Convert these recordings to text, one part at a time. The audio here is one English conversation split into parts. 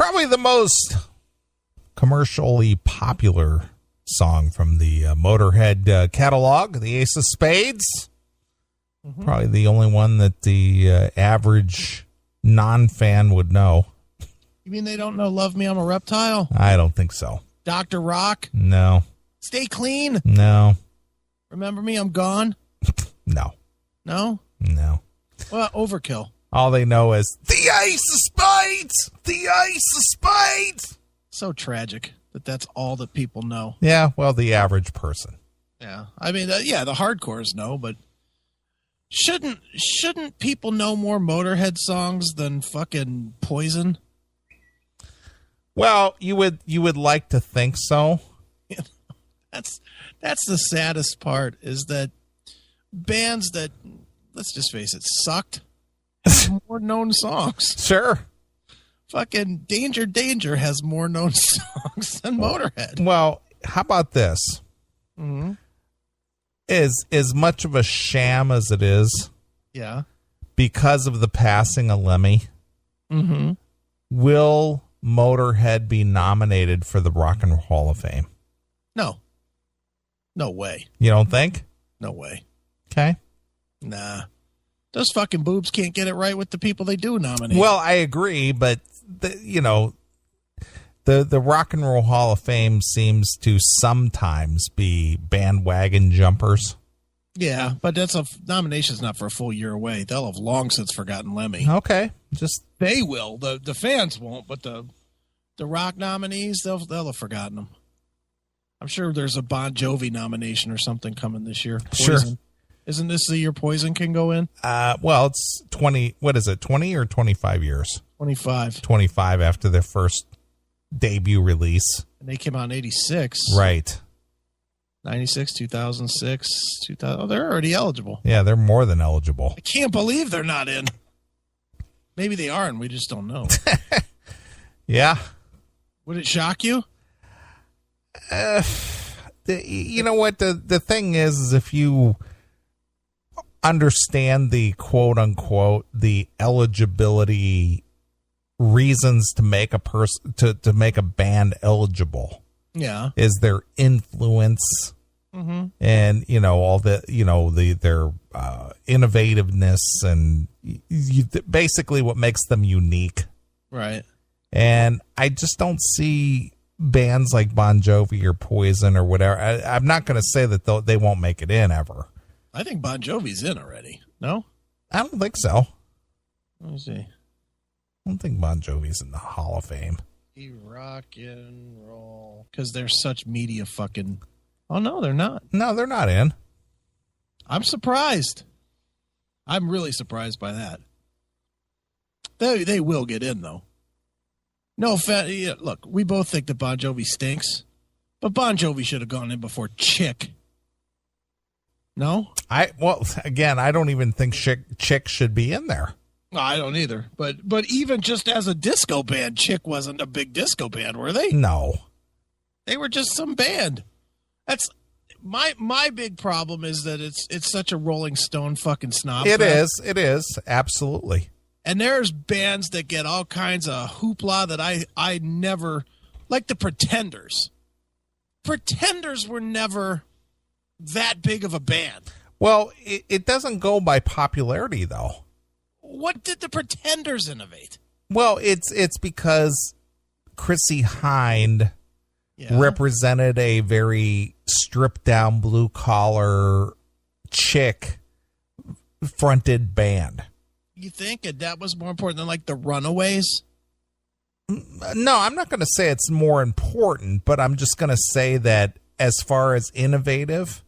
Probably the most commercially popular song from the Motorhead catalog, the Ace of Spades. Mm-hmm. Probably the only one that the average non-fan would know. You mean they don't know Love Me, I'm a Reptile? I don't think so. Dr. Rock? No. Stay Clean? No. Remember Me, I'm Gone? No. No? No. Well, Overkill. All they know is the Ace of Spades! The Ace of Spades! So tragic that that's all that people know. Yeah, well, the average person. Yeah. I mean, the hardcores know, but shouldn't people know more Motorhead songs than fucking Poison? Well, you would like to think so. That's the saddest part, is that bands that, let's just face it, sucked have more known songs. Sure. Fucking Danger Danger has more known songs than Motorhead. Well, how about this? Mm-hmm. Is as much of a sham as it is, yeah, because of the passing of Lemmy, mm-hmm. will Motorhead be nominated for the Rock and Roll Hall of Fame? No. No way. You don't think? No way. Okay. Nah. Those fucking boobs can't get it right with the people they do nominate. Well, I agree, but the Rock and Roll Hall of Fame seems to sometimes be bandwagon jumpers. Yeah, but that's nomination's not for a full year away. They'll have long since forgotten Lemmy. Okay, they will. The fans won't, but the rock nominees, they'll have forgotten them. I'm sure there's a Bon Jovi nomination or something coming this year. Poison. Sure. Isn't this the year Poison can go in? Well, it's 20. What is it? 20 or 25 years? 25. 25 after their first debut release. And they came out in 86. Right. 96, 2006, 2000. Oh, they're already eligible. Yeah, they're more than eligible. I can't believe they're not in. Maybe they are, and we just don't know. Yeah. Would it shock you? You know what? The thing is if you understand the quote unquote the eligibility reasons to make a person to make a band eligible, yeah, is their influence, mm-hmm. and all the their innovativeness and basically what makes them unique, right? And I just don't see bands like Bon Jovi or Poison or whatever. I'm not going to say that they won't make it in ever. I think Bon Jovi's in already. No? I don't think so. Let me see. I don't think Bon Jovi's in the Hall of Fame. Rock and roll. Because they're such media fucking... Oh, no, they're not. No, they're not in. I'm surprised. I'm really surprised by that. They will get in, though. No, look, we both think that Bon Jovi stinks, but Bon Jovi should have gone in before Chick. No? Well, again, I don't even think Chick should be in there. No, I don't either. But even just as a disco band, Chick wasn't a big disco band, were they? No. They were just some band. That's my big problem is that it's such a Rolling Stone fucking snob. It is, absolutely. And there's bands that get all kinds of hoopla that I never, like the Pretenders. Pretenders were never that big of a band. Well, it doesn't go by popularity, though. What did the Pretenders innovate? Well, it's because Chrissie Hynde represented a very stripped down blue collar chick fronted band. You think that was more important than like the Runaways? No, I'm not going to say it's more important, but I'm just going to say that as far as innovative,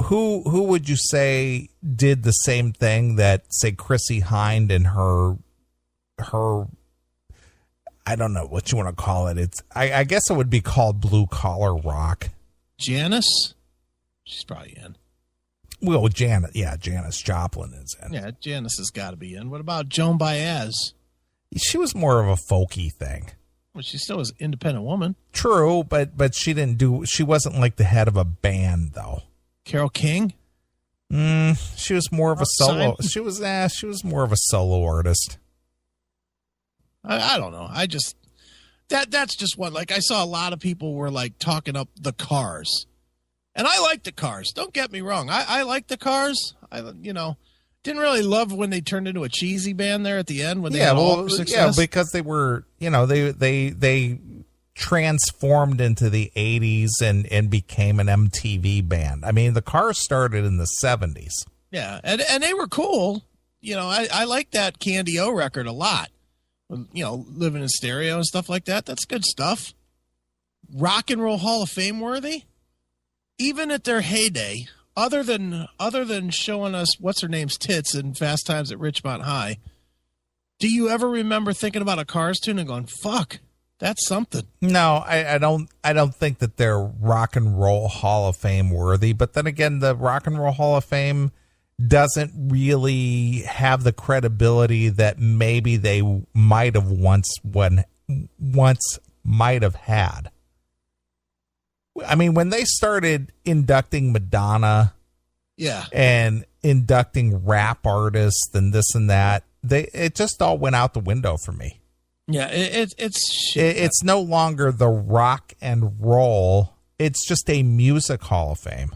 who would you say did the same thing that, say, Chrissie Hynde and her I don't know what you want to call it. I guess it would be called blue collar rock. Janice? She's probably in. Well, Janis Joplin is in. Yeah, Janice has got to be in. What about Joan Baez? She was more of a folky thing. Well, she still was an independent woman. True, but she wasn't like the head of a band, though. Carole King? She was more of a solo. She was more of a solo artist. I don't know. That's just one. Like, I saw a lot of people were like talking up the Cars, and I like the Cars. Don't get me wrong. I like the Cars. Didn't really love when they turned into a cheesy band there at the end when they had all their success. Yeah, because they were, they transformed into the 80s and became an MTV band. I mean, the Cars started in the 70s. Yeah, and they were cool. I like that Candy O record a lot. Living in Stereo and stuff like that. That's good stuff. Rock and Roll Hall of Fame worthy, even at their heyday. Other than showing us what's her name's tits in Fast Times at Richmond High, do you ever remember thinking about a Cars tune and going, "Fuck, that's something"? No, I don't. I don't think that they're Rock and Roll Hall of Fame worthy. But then again, the Rock and Roll Hall of Fame doesn't really have the credibility that maybe they might have once might have had. I mean, when they started inducting Madonna, and inducting rap artists and this and that, it just all went out the window for me. Yeah, it's no longer the rock and roll. It's just a music Hall of Fame.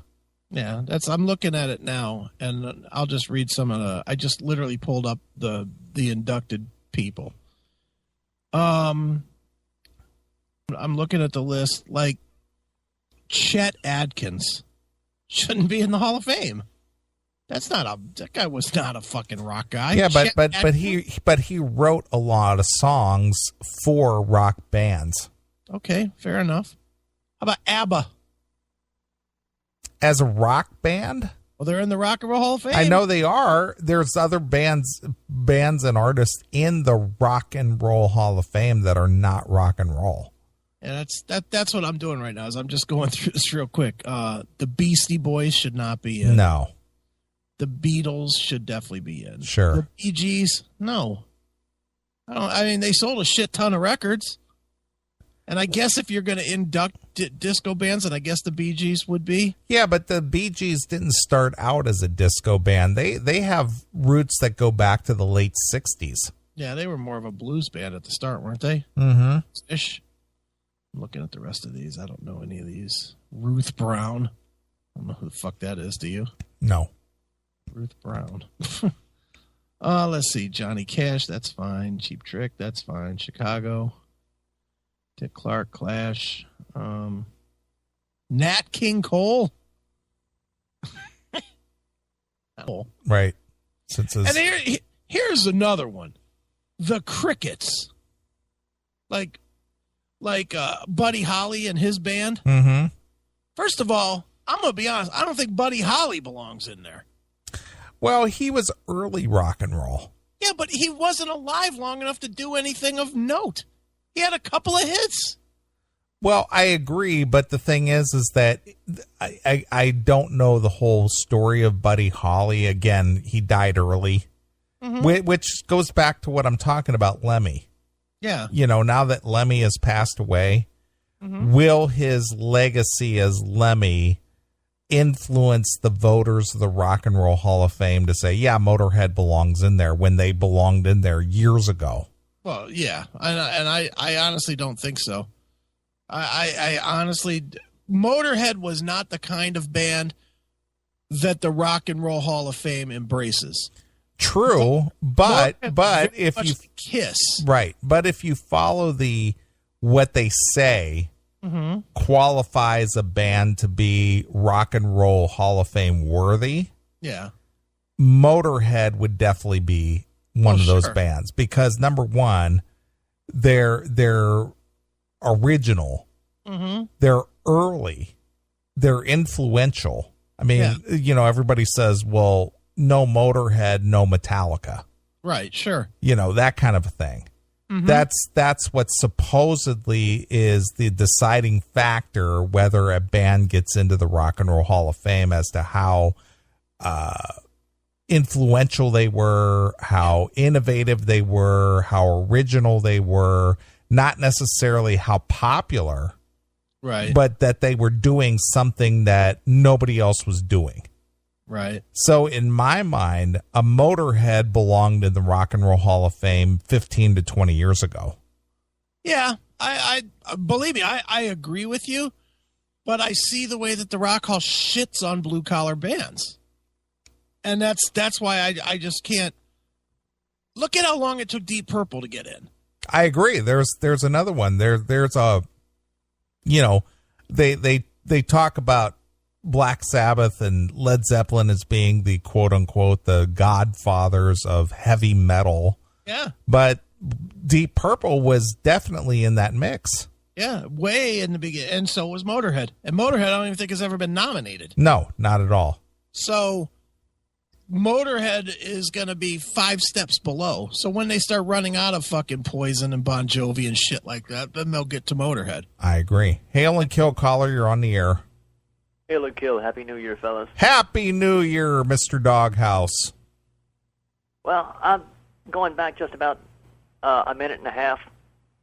Yeah, I'm looking at it now, and I'll just read some of I just literally pulled up the inducted people. I'm looking at the list, like Chet Atkins shouldn't be in the Hall of Fame. That guy was not a fucking rock guy. Yeah, but he wrote a lot of songs for rock bands. Okay, fair enough. How about ABBA? As a rock band? Well, they're in the Rock and Roll Hall of Fame. I know they are. There's other bands and artists in the Rock and Roll Hall of Fame that are not rock and roll. And that's what I'm doing right now. Is I'm just going through this real quick. The Beastie Boys should not be in. No. The Beatles should definitely be in. Sure. The Bee Gees, no. I mean, they sold a shit ton of records. And I guess if you're going to induct disco bands, and I guess the Bee Gees would be. Yeah, but the Bee Gees didn't start out as a disco band. They have roots that go back to the late 60s. Yeah, they were more of a blues band at the start, weren't they? Mm-hmm. Ish. I'm looking at the rest of these. I don't know any of these. Ruth Brown. I don't know who the fuck that is, do you? No. Ruth Brown. Let's see. Johnny Cash, that's fine. Cheap Trick, that's fine. Chicago. Dick Clark, Clash. Nat King Cole. Right. And here's another one. The Crickets. Like Buddy Holly and his band. Mm-hmm. First of all, I'm going to be honest. I don't think Buddy Holly belongs in there. Well, he was early rock and roll. Yeah, but he wasn't alive long enough to do anything of note. He had a couple of hits. Well, I agree, but the thing is that I don't know the whole story of Buddy Holly. Again, he died early, which goes back to what I'm talking about, Lemmy. Yeah. Now that Lemmy has passed away, will his legacy as Lemmy influence the voters of the Rock and Roll Hall of Fame to say, yeah, Motorhead belongs in there when they belonged in there years ago? Well, yeah, and I honestly don't think so. I honestly, Motorhead was not the kind of band that the Rock and Roll Hall of Fame embraces. True, but if you Kiss, right, but if you follow what they say qualifies a band to be Rock and Roll Hall of Fame worthy, yeah, Motorhead would definitely be one of those bands, because number one, they're original, they're early, they're influential. I mean, everybody says, well, no Motorhead, no Metallica. Right, sure. That kind of a thing. That's what supposedly is the deciding factor whether a band gets into the Rock and Roll Hall of Fame, as to how influential they were, how innovative they were, how original they were, not necessarily how popular, right? But that they were doing something that nobody else was doing. Right. So in my mind, a Motorhead belonged in the Rock and Roll Hall of Fame 15 to 20 years ago. Yeah, I believe me, I agree with you, but I see the way that the Rock Hall shits on blue collar bands, and that's why I just can't. Look at how long it took Deep Purple to get in. I agree. There's another one. There's a, they talk about Black Sabbath and Led Zeppelin as being the quote unquote the godfathers of heavy metal. Yeah. But Deep Purple was definitely in that mix. Yeah, way in the beginning. And so was Motorhead. And Motorhead, I don't even think has ever been nominated. No, not at all. So Motorhead is going to be 5 steps below. So when they start running out of fucking Poison and Bon Jovi and shit like that, then they'll get to Motorhead. I agree. Hail and Kill caller, you're on the air. Hail and Kill. Happy New Year, fellas. Happy New Year, Mr. Doghouse. Well, I'm going back just about a minute and a half.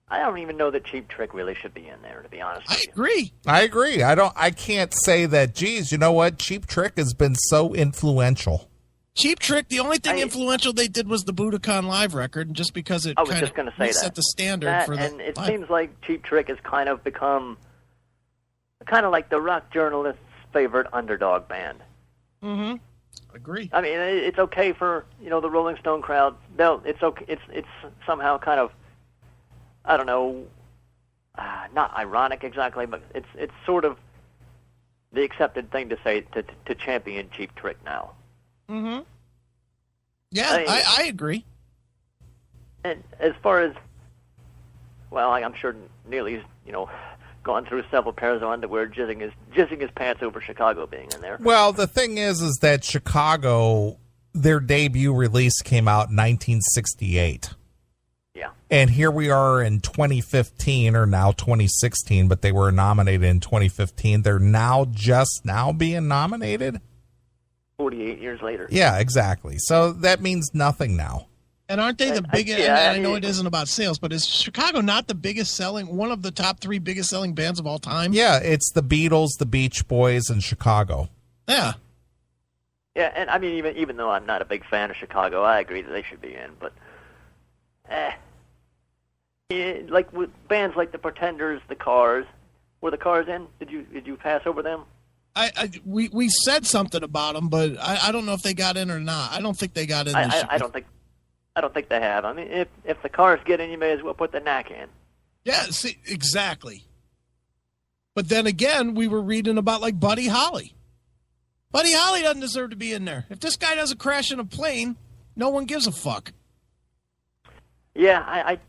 I don't even know that Cheap Trick really should be in there, to be honest with you. I agree. I can't say that, geez, you know what? Cheap Trick has been so influential. Cheap Trick, the only thing influential they did was the Budokan Live record, just because it kind of set the standard for the and it seems like Cheap Trick has kind of become kind of like the rock journalist's favorite underdog band. Mm-hmm. Agree. I mean, it's okay for, the Rolling Stone crowd. It's okay. It's somehow kind of, I don't know, not ironic exactly, but it's sort of the accepted thing to say to champion Cheap Trick now. Mm-hmm. Yeah, I agree. And as far as, well, I'm sure Neely's, gone through several pairs of underwear, jizzing his pants over Chicago being in there. Well, the thing is that Chicago, their debut release came out in 1968. Yeah. And here we are in 2015, or now 2016, but they were nominated in 2015. They're just now being nominated. 48 years later. Yeah, exactly. So that means nothing now. And aren't they the biggest? I know it isn't about sales, but is Chicago not the biggest selling, one of the top 3 biggest selling bands of all time? Yeah, it's the Beatles, the Beach Boys, and Chicago. Yeah. Yeah, and I mean, even though I'm not a big fan of Chicago, I agree that they should be in. But, like with bands like the Pretenders, the Cars, were the Cars in? Did you pass over them? We said something about them, but I don't know if they got in or not. I don't think they got in. I don't think they have. I mean, if the Cars get in, you may as well put the Knack in. Yeah, see, exactly. But then again, we were reading about like Buddy Holly. Buddy Holly doesn't deserve to be in there. If this guy doesn't crash in a plane, no one gives a fuck. Yeah,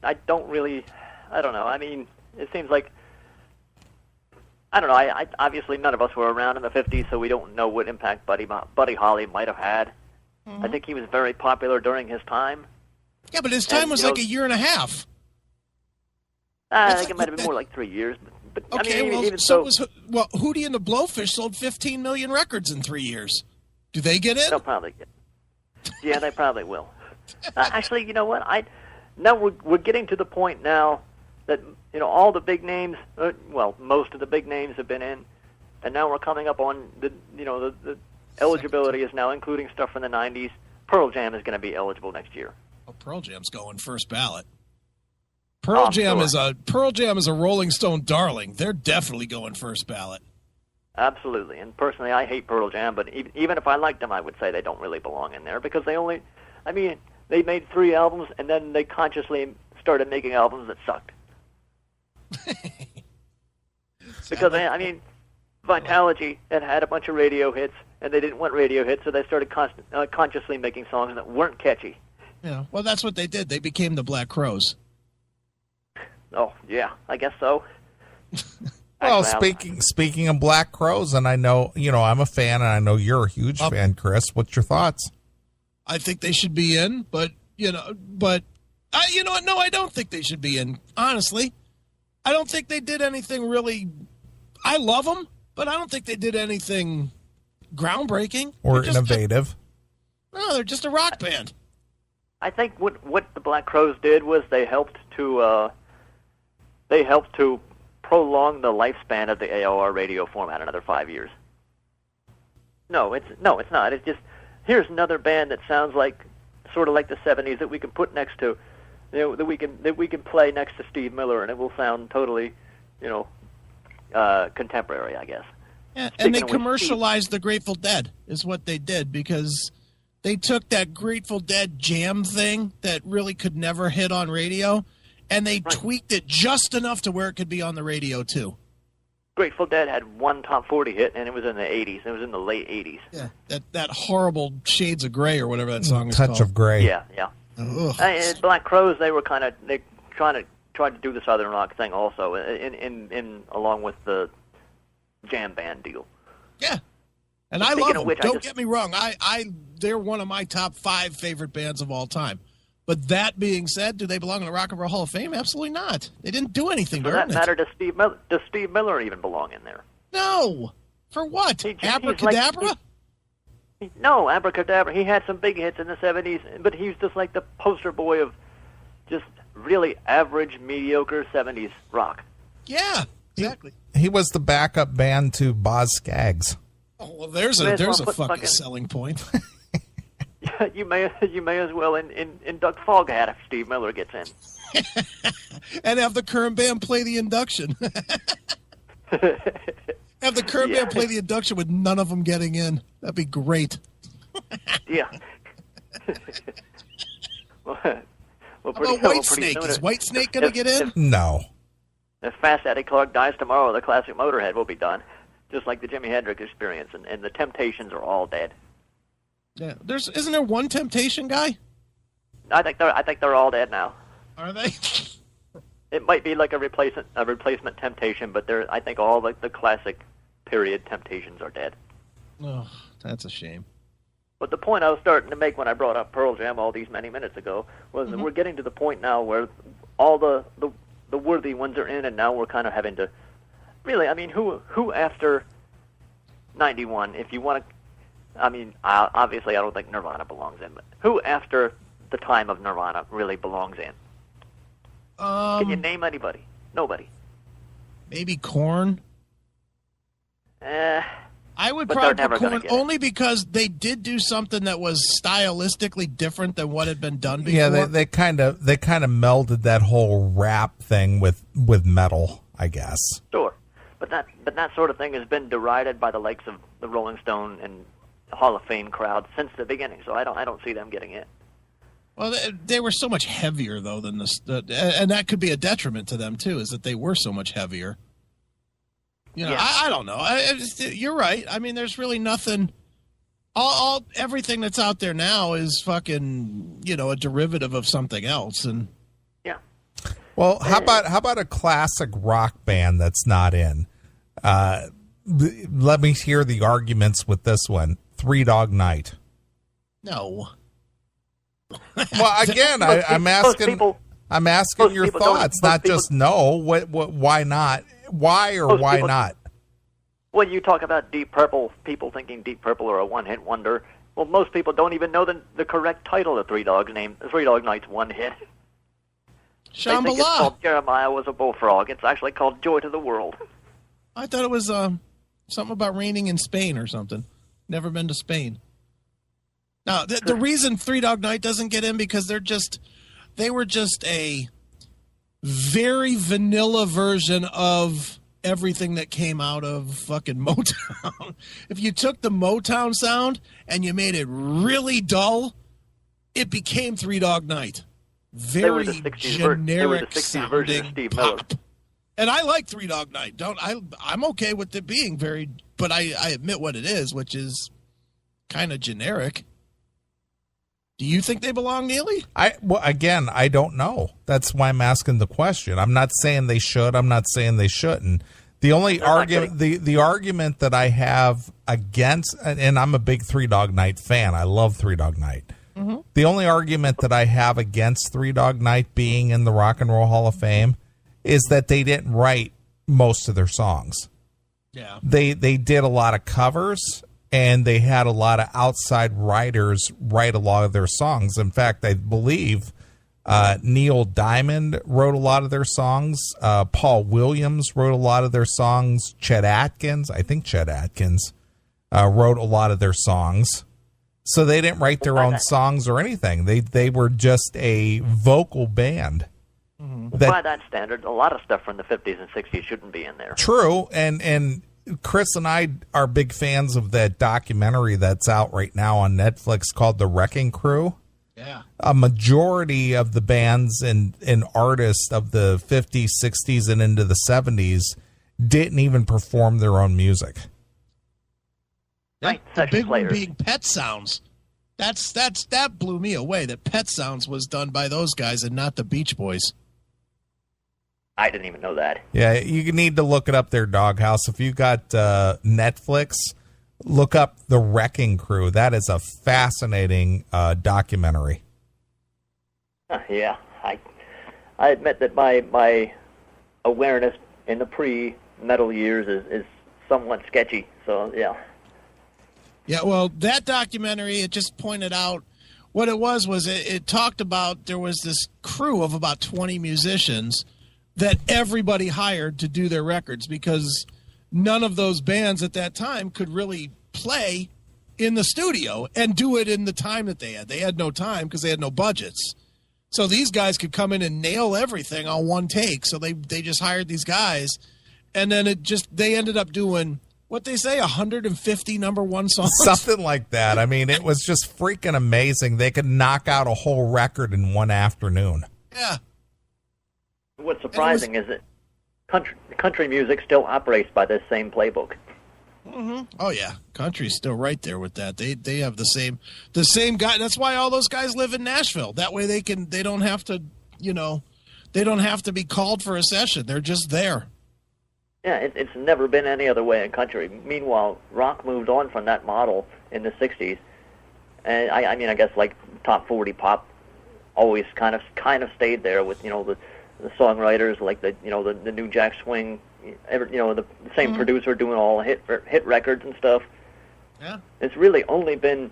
I don't really. I don't know. I mean, it seems like. I don't know. I obviously none of us were around in the 50s, so we don't know what impact Buddy Holly might have had. Mm-hmm. I think he was very popular during his time. Yeah, but his time was like a year and a half. I think it might have been more like 3 years. But okay, I mean, even Hootie and the Blowfish sold 15 million records in 3 years. Do they get in? They'll probably get in. Yeah, they probably will. Actually, you know what? Now we're getting to the point now that all the big names, most of the big names have been in, and now we're coming up on the eligibility is now including stuff from the 90s. Pearl Jam is going to be eligible next year. Oh, Pearl Jam's going first ballot. Pearl Jam is a Rolling Stone darling. They're definitely going first ballot. Absolutely. And personally, I hate Pearl Jam, but even if I liked them, I would say they don't really belong in there because they made 3 albums and then they consciously started making albums that sucked. Because Vitalogy had a bunch of radio hits, and they didn't want radio hits, so they started consciously making songs that weren't catchy. Yeah, well, that's what they did. They became the Black Crowes. Oh yeah, I guess so. Well, speaking of Black Crowes, and I know I'm a fan, and I know you're a huge fan, Chris. What's your thoughts? I think they should be in, but you know what? No, I don't think they should be in. Honestly. I don't think they did anything really. I love them, but I don't think they did anything groundbreaking or innovative. No, they're just a rock band. I think what the Black Crowes did was they helped to prolong the lifespan of the AOR radio format another 5 years. No, it's not. It's just here's another band that sounds like sort of like the 70s that we can put next to that we can play next to Steve Miller, and it will sound totally, contemporary, I guess. Yeah, and they commercialized the Grateful Dead is what they did, because they took that Grateful Dead jam thing that really could never hit on radio, and they tweaked it just enough to where it could be on the radio too. Grateful Dead had one top 40 hit, and it was in the 80s. It was in the late 80s. Yeah, that horrible Shades of Grey or whatever that song is called. Touch of Grey. Yeah. And Black Crowes, they tried to do the Southern rock thing also, in along with the jam band deal. Yeah, and I love them. Don't get me wrong. They're one of my top 5 favorite bands of all time. But that being said, do they belong in the Rock and Roll Hall of Fame? Absolutely not. They didn't do anything to earn it. For that matter, does Steve Miller even belong in there? No. For what? Abracadabra? No, Abracadabra. He had some big hits in the 70s, but he was just like the poster boy of just really average, mediocre 70s rock. Yeah, exactly. He was the backup band to Boz Scaggs. Oh, well, there's a fucking selling point. You may as well induct Foghat if Steve Miller gets in. And have the current band play the induction. Have the current band play the induction with none of them getting in. That'd be great. Yeah. Well, Whitesnake? Is Whitesnake going to get in? No. If Fast Eddie Clark dies tomorrow, the classic Motorhead will be done. Just like the Jimi Hendrix Experience, and the Temptations are all dead. Yeah, isn't there one Temptation guy? I think they're all dead now. Are they? It might be like a replacement Temptation, but I think all the classic period Temptations are dead. Oh, that's a shame. But the point I was starting to make when I brought up Pearl Jam all these many minutes ago was that we're getting to the point now where all the worthy ones are in, and now we're kind of having to really. I mean, who after 91? If you want to. I mean, obviously, I don't think Nirvana belongs in, but who after the time of Nirvana really belongs in? Can you name anybody? Nobody. Maybe Korn? I would probably put Korn only because they did do something that was stylistically different than what had been done before. Yeah, they kind of melded that whole rap thing with metal, I guess. Sure, but that sort of thing has been derided by the likes of the Rolling Stone and Hall of Fame crowd since the beginning, so I don't see them getting in. Well, they were so much heavier though than this, and that could be a detriment to them too. Is that they were so much heavier. You know, yeah. I don't know. You're right. I mean, there's really nothing. Everything that's out there now is fucking, a derivative of something else, and yeah. Well, how about a classic rock band that's not in? Let me hear the arguments with this one. Three Dog Night. No. Well, again, I'm asking your thoughts, not just no. What? Why not? Why or why not? When you talk about Deep Purple, people thinking Deep Purple are a one-hit wonder. Well, most people don't even know the correct title of Three Dog Night's one hit. Shambhala. They think it's called Jeremiah Was a Bullfrog. It's actually called Joy to the World. I thought it was something about raining in Spain or something. Never been to Spain. Now, the reason Three Dog Night doesn't get in because they were just a very vanilla version of everything that came out of fucking Motown. If you took the Motown sound and you made it really dull, it became Three Dog Night. Very generic sounding pop. And I like Three Dog Night. I'm okay with it being very, but I admit what it is, which is kind of generic. Do you think they belong, Neeley? Again, I don't know. That's why I'm asking the question. I'm not saying they should. I'm not saying they shouldn't. The only argument, the argument that I have against, and I'm a big Three Dog Night fan. I love Three Dog Night. Mm-hmm. The only argument that I have against Three Dog Night being in the Rock and Roll Hall of Fame is that they didn't write most of their songs. Yeah, they did a lot of covers. And they had a lot of outside writers write a lot of their songs. In fact, I believe Neil Diamond wrote a lot of their songs. Paul Williams wrote a lot of their songs. Chet Atkins wrote a lot of their songs. So they didn't write their own songs or anything. They were just a vocal band. By that standard, a lot of stuff from the 50s and 60s shouldn't be in there. True, and Chris and I are big fans of that documentary that's out right now on Netflix called The Wrecking Crew. Yeah. A majority of the bands and artists of the 50s, 60s, and into the 70s didn't even perform their own music. Right, the big one being Pet Sounds. That blew me away, that Pet Sounds was done by those guys and not the Beach Boys. I didn't even know that. Yeah, you need to look it up there, Doghouse. If you got Netflix, look up The Wrecking Crew. That is a fascinating documentary. Yeah, I admit that my awareness in the pre-metal years is somewhat sketchy. So, yeah. Yeah, well, that documentary, it just pointed out what it was it talked about there was this crew of about 20 musicians that everybody hired to do their records because none of those bands at that time could really play in the studio and do it in the time that they had. They had no time because they had no budgets. So these guys could come in and nail everything on one take. So they just hired these guys. And then they ended up doing, what they say, 150 number one songs? Something like that. I mean, it was just freaking amazing. They could knock out a whole record in one afternoon. Yeah. What's surprising is that country music still operates by this same playbook. Mm-hmm. Oh yeah, country's still right there with that. They have the same guy. That's why all those guys live in Nashville. That way they don't have to be called for a session. They're just there. Yeah, it's never been any other way in country. Meanwhile, rock moved on from that model in the 60s. And I guess like top 40 pop always kind of stayed there with, the songwriters like the New Jack Swing, the same producer doing all hit records and stuff. Yeah. It's really only been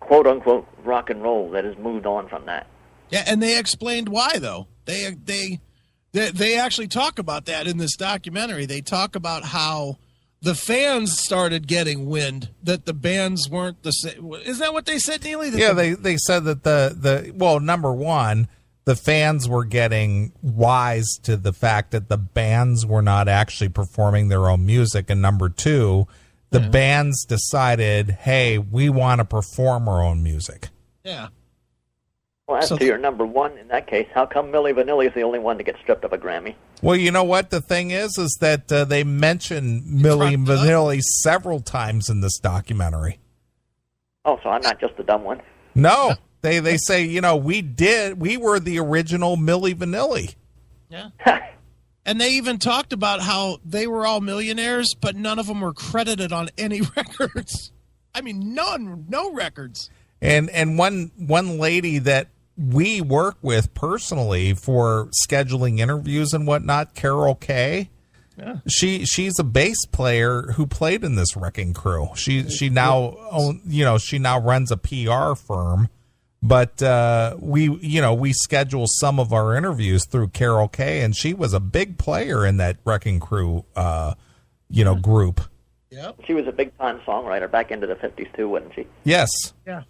quote unquote rock and roll that has moved on from that. Yeah, and they explained why though. They actually talk about that in this documentary. They talk about how the fans started getting wind that the bands weren't the same. Is that what they said, Neeley? Yeah, they said that number one, the fans were getting wise to the fact that the bands were not actually performing their own music. And number two, the bands decided, hey, we want to perform our own music. Yeah. Well, as to your number one, in that case, how come Milli Vanilli is the only one to get stripped of a Grammy? Well, you know what? The thing is that they mention Milli Vanilli several times in this documentary. Oh, so I'm not just the dumb one? No. They say, we were the original Milli Vanilli. Yeah. And they even talked about how they were all millionaires, but none of them were credited on any records. I mean, no records. And one lady that we work with personally for scheduling interviews and whatnot, Carol Kay. Yeah. She's a bass player who played in this Wrecking Crew. She now runs a PR firm. But we schedule some of our interviews through Carol Kay, and she was a big player in that Wrecking Crew, group. Yep. She was a big-time songwriter back into the 50s, too, wasn't she? Yes. Yeah.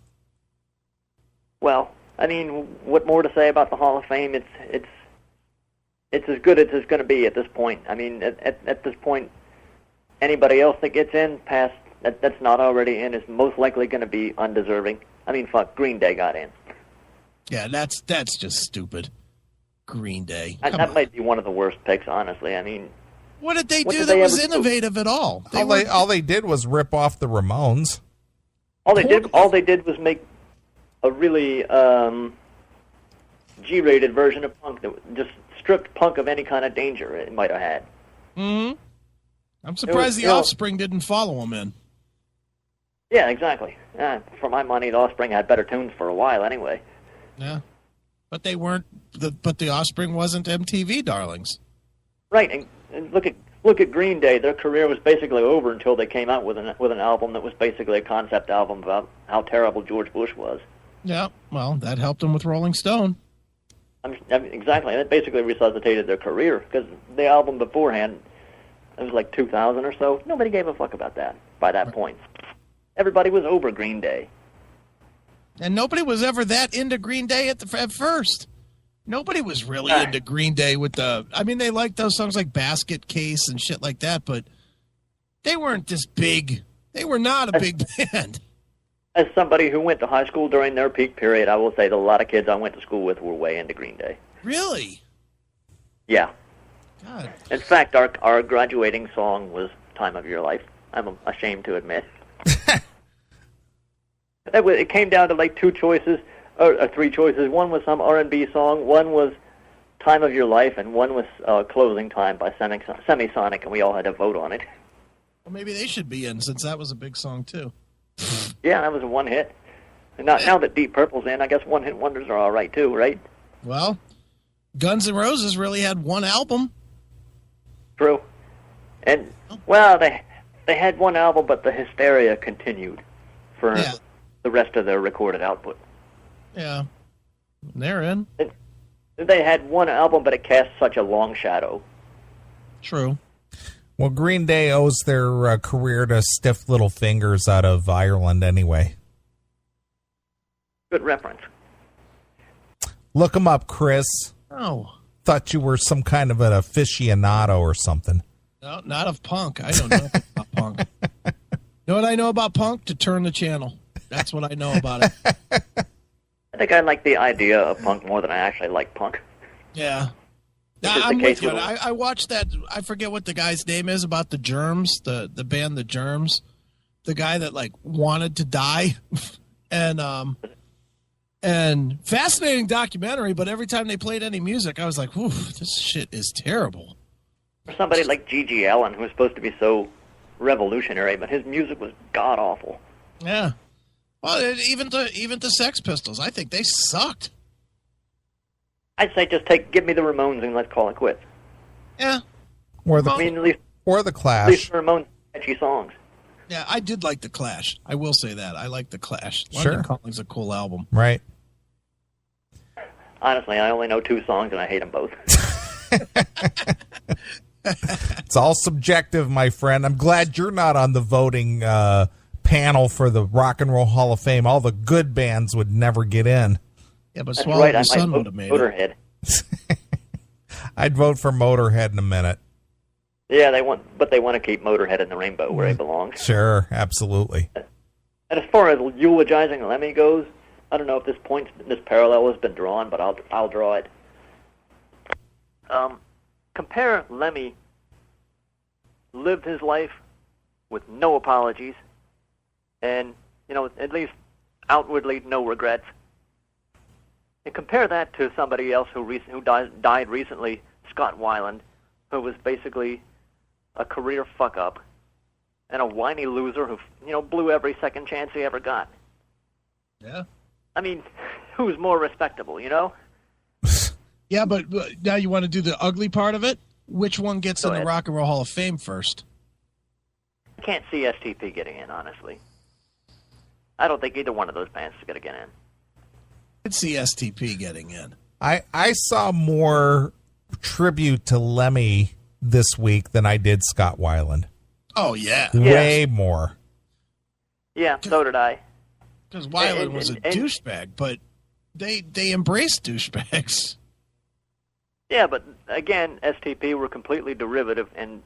Well, I mean, what more to say about the Hall of Fame? It's as good as it's going to be at this point. I mean, at this point, anybody else that gets in past that's not already in is most likely going to be undeserving. I mean, fuck, Green Day got in. Yeah, that's just stupid. Green Day. That might be one of the worst picks, honestly. I mean, what did they do that was innovative at all? All they did was rip off the Ramones. All they did was make a really G-rated version of punk that just stripped punk of any kind of danger it might have had. Mm-hmm. I'm surprised the Offspring didn't follow them in. Yeah, exactly. For my money, the Offspring had better tunes for a while anyway. Yeah, but they weren't. But the Offspring wasn't MTV darlings. Right, and look at Green Day. Their career was basically over until they came out with an album that was basically a concept album about how terrible George Bush was. Yeah, well, that helped them with Rolling Stone. I mean, exactly. That basically resuscitated their career because the album beforehand, it was like 2000 or so. Nobody gave a fuck about that by that point. Everybody was over Green Day. And nobody was ever that into Green Day at first. Nobody was really into Green Day with they liked those songs like Basket Case and shit like that, but they weren't this big. They were not a big band. As somebody who went to high school during their peak period, I will say that a lot of kids I went to school with were way into Green Day. Really? Yeah. God. In fact, our graduating song was Time of Your Life. I'm ashamed to admit. It came down to like two choices, or three choices. One was some R&B song, one was Time of Your Life, and one was Closing Time by Semisonic, and we all had to vote on it. Well, maybe they should be in, since that was a big song, too. Yeah, that was a one hit. And now that Deep Purple's in, I guess one-hit wonders are all right, too, right? Well, Guns N' Roses really had one album. True. And, well, they had one album, but the hysteria continued for the rest of their recorded output. Yeah. They're in. They had one album, but it cast such a long shadow. True. Well, Green Day owes their career to Stiff Little Fingers out of Ireland anyway. Good reference. Look them up, Chris. Oh. Thought you were some kind of an aficionado or something. No, not of punk. I don't know about punk. You know what I know about punk? To turn the channel. That's what I know about it. I think I like the idea of punk more than I actually like punk. Yeah. I'm with you. I watched that. I forget what the guy's name is about the Germs, the band The Germs. The guy that like wanted to die, and fascinating documentary. But every time they played any music, I was like, "Whew, this shit is terrible." For somebody like G.G. Allen, who was supposed to be so revolutionary, but his music was god awful. Yeah. Well, even the Sex Pistols, I think they sucked. I'd say just give me the Ramones and let's call it quits. Yeah. Or the Clash. At least the Ramones catchy songs. Yeah, I did like the Clash. I will say that. I like the Clash. Sure. London Calling's a cool album. Right. Honestly, I only know two songs and I hate them both. It's all subjective, my friend. I'm glad you're not on the voting panel for the Rock and Roll Hall of Fame. All the good bands would never get in. Yeah, but That's Swallow right, the Sun would have made Motorhead. it. I'd vote for Motorhead in a minute. Yeah, they want to keep Motorhead in the rainbow where it belongs. Sure, absolutely. And as far as eulogizing Lemmy goes, I don't know if this parallel has been drawn, but I'll draw it. Compare Lemmy lived his life with no apologies, and at least outwardly no regrets. And compare that to somebody else who died recently, Scott Weiland, who was basically a career fuck-up and a whiny loser who, blew every second chance he ever got. Yeah. I mean, who's more respectable, Yeah, but now you want to do the ugly part of it? Which one gets in the Rock and Roll Hall of Fame first? I can't see STP getting in, honestly. I don't think either one of those bands is going to get in. I could see STP getting in. I saw more tribute to Lemmy this week than I did Scott Weiland. Oh, yeah. Way more. Yeah, so did I. Because Weiland was a douchebag, but they embraced douchebags. Yeah, but again, STP were completely derivative, and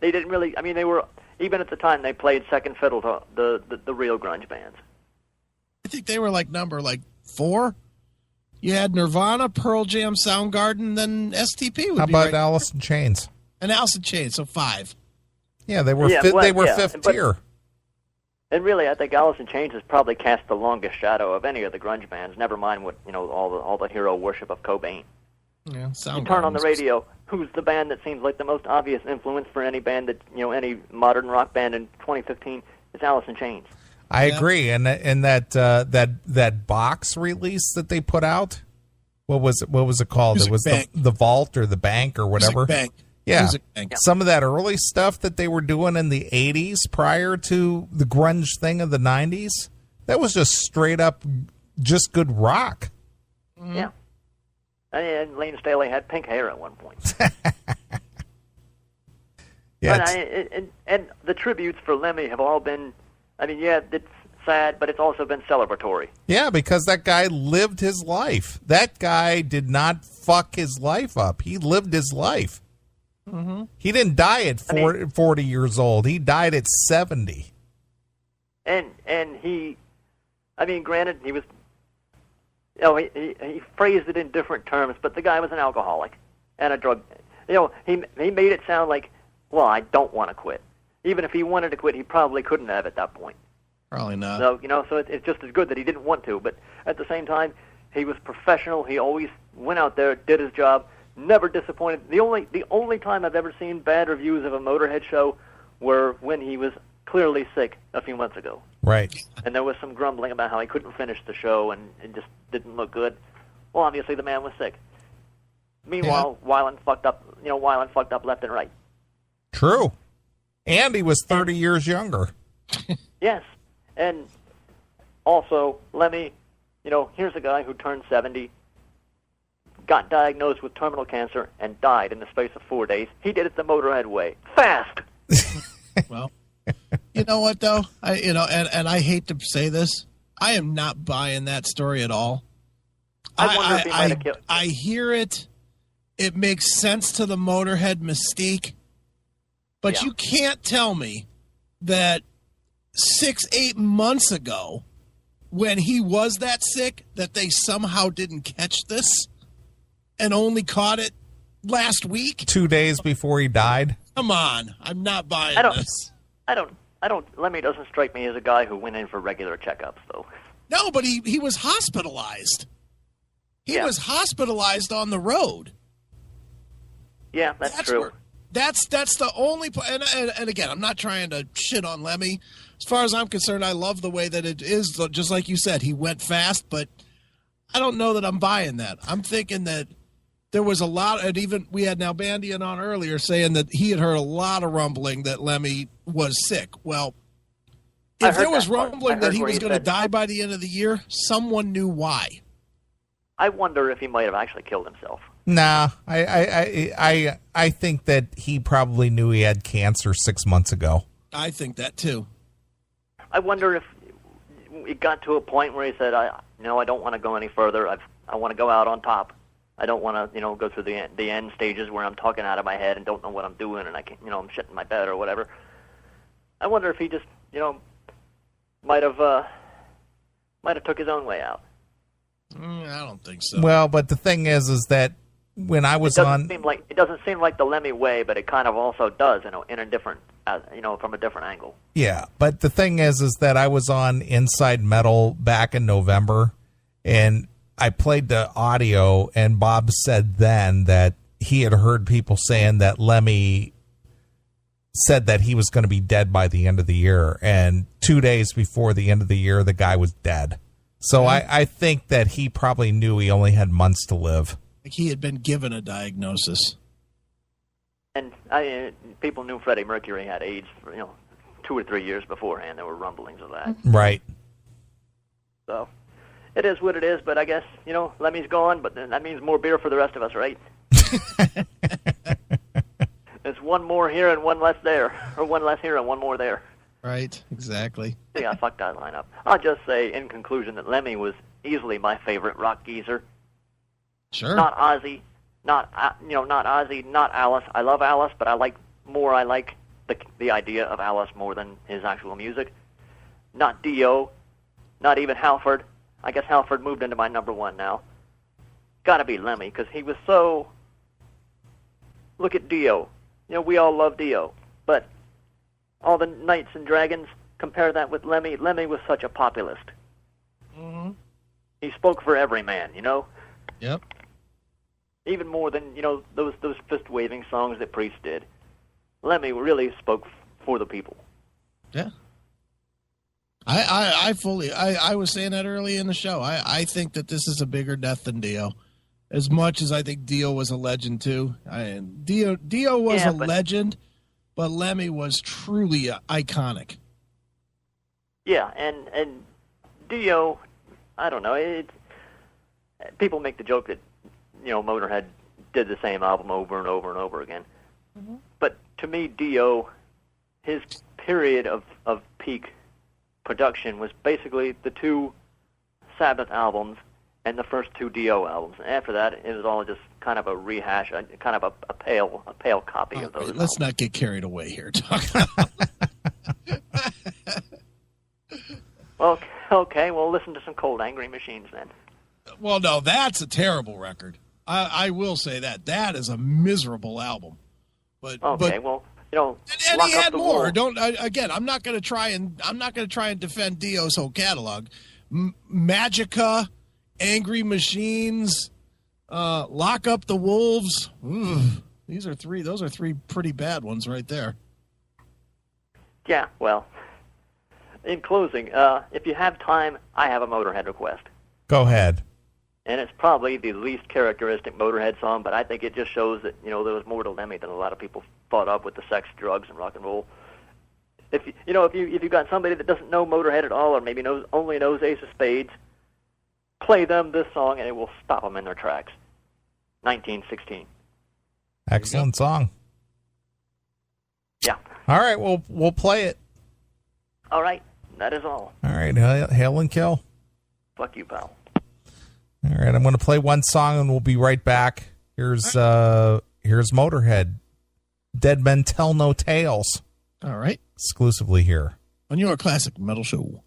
they didn't really, they were, even at the time, they played second fiddle to the real grunge bands. I think they were number 4. You had Nirvana, Pearl Jam, Soundgarden, then STP would How be about right. Alice in Chains? And Alice in Chains, so 5. Yeah, they were fifth tier. And really, I think Alice in Chains has probably cast the longest shadow of any of the grunge bands. Never mind what all the hero worship of Cobain. Yeah, you turn on the radio. Who's the band that seems like the most obvious influence for any band that any modern rock band in 2015? It's Alice in Chains. I agree, and that box release that they put out, what was it called? It was the Vault or the Bank or whatever. Music Bank. Yeah. Music Bank. Some of that early stuff that they were doing in the 80s prior to the grunge thing of the 90s, that was just straight up just good rock. Mm-hmm. Yeah. And Lane Staley had pink hair at one point. Yeah, and the tributes for Lemmy have all been, sad, but it's also been celebratory. Yeah, because that guy lived his life. That guy did not fuck his life up. He lived his life. Mm-hmm. He didn't die at 40 years old. He died at 70. And he, I mean, granted, he was, you know, he phrased it in different terms, but the guy was an alcoholic and a drug. You know, he made it sound like, well, I don't want to quit. Even if he wanted to quit, he probably couldn't have at that point. Probably not. So, you know, so it's just as good that he didn't want to. But at the same time, he was professional. He always went out there, did his job, never disappointed. The only time I've ever seen bad reviews of a Motorhead show were when he was clearly sick a few months ago. Right. And there was some grumbling about how he couldn't finish the show and it just didn't look good. Well, obviously the man was sick. Meanwhile, Weiland fucked up left and right. True. And he was 30 years younger. Yes. And also, Lemmy, you know, here's a guy who turned 70, got diagnosed with terminal cancer, and died in the space of 4 days. He did it the Motorhead way. Fast! Well, you know what, though? And I hate to say this, I am not buying that story at all. I wonder if he might have killed. I hear it. It makes sense to the Motorhead mystique. But you can't tell me that 6-8 months ago, when he was that sick, that they somehow didn't catch this and only caught it last week? 2 days before he died? Come on. I'm not buying this. Lemmy doesn't strike me as a guy who went in for regular checkups, though. No, but he was hospitalized. He was hospitalized on the road. Yeah, that's true. That's the only and again, I'm not trying to shit on Lemmy. As far as I'm concerned, I love the way that it is. Just like you said, he went fast, but I don't know that I'm buying that. I'm thinking that there was a lot, and even we had Nalbandian on earlier saying that he had heard a lot of rumbling that Lemmy was sick. Well, if there was rumbling that he was going to die by the end of the year, someone knew why. I wonder if he might have actually killed himself. Nah, I think that he probably knew he had cancer 6 months ago. I think that too. I wonder if it got to a point where he said, I don't want to go any further. I want to go out on top. I don't want to, go through the end stages where I'm talking out of my head and don't know what I'm doing and I can't, I'm shitting my bed or whatever. I wonder if he just, might have took his own way out. I don't think so. Well, but the thing is that when I was it doesn't seem like the Lemmy way, but it kind of also does, in a different, from a different angle. Yeah, but the thing is that I was on Inside Metal back in November, and I played the audio, and Bob said then that he had heard people saying that Lemmy said that he was going to be dead by the end of the year, and 2 days before the end of the year, the guy was dead. So I think that he probably knew he only had months to live. Like he had been given a diagnosis. And people knew Freddie Mercury had AIDS for, 2 or 3 years beforehand. There were rumblings of that. Right. So it is what it is, but I guess, Lemmy's gone, but then that means more beer for the rest of us, right? There's one more here and one less there, or one less here and one more there. Right, exactly. Yeah, I fucked that lineup. I'll just say, in conclusion, that Lemmy was easily my favorite rock geezer. Sure. Not Ozzy, not Ozzy, not Alice. I love Alice, but I like the idea of Alice more than his actual music. Not Dio, not even Halford. I guess Halford moved into my number one now. Got to be Lemmy, because he was so... Look at Dio. We all love Dio, but all the Knights and Dragons, compare that with Lemmy. Lemmy was such a populist. Mm-hmm. He spoke for every man, Yep. Even more than, those fist-waving songs that Priest did. Lemmy really spoke for the people. Yeah. I was saying that early in the show. I think that this is a bigger death than Dio. As much as I think Dio was a legend, too. Dio was a legend, but Lemmy was truly iconic. Yeah, and Dio, I don't know. People make the joke that, Motorhead did the same album over and over and over again. Mm-hmm. But to me, Dio, his period of peak production was basically the 2 Sabbath albums and the first 2 Dio albums. And after that, it was all just kind of a rehash, kind of a pale copy of those albums. Let's not get carried away here. Well, okay, we'll listen to some Cold Angry Machines then. Well, no, that's a terrible record. I will say that. That is a miserable album. But well, and he had more. I'm not going to try and defend Dio's whole catalog. Magica, Angry Machines, Lock Up the Wolves. Those are 3 pretty bad ones right there. Yeah, well, in closing, if you have time, I have a Motorhead request. Go ahead. And it's probably the least characteristic Motorhead song, but I think it just shows that, there was more to Lemmy than a lot of people thought of with the sex, drugs, and rock and roll. If you got somebody that doesn't know Motorhead at all, or maybe only knows Ace of Spades, play them this song and it will stop them in their tracks. 1916. Excellent song. Yeah. All right, we'll play it. All right, that is all. All right, hail and kill. Fuck you, pal. All right, I'm going to play one song and we'll be right back. Here's Motorhead. Dead Men Tell No Tales. All right. Exclusively here On your Classic Metal Show.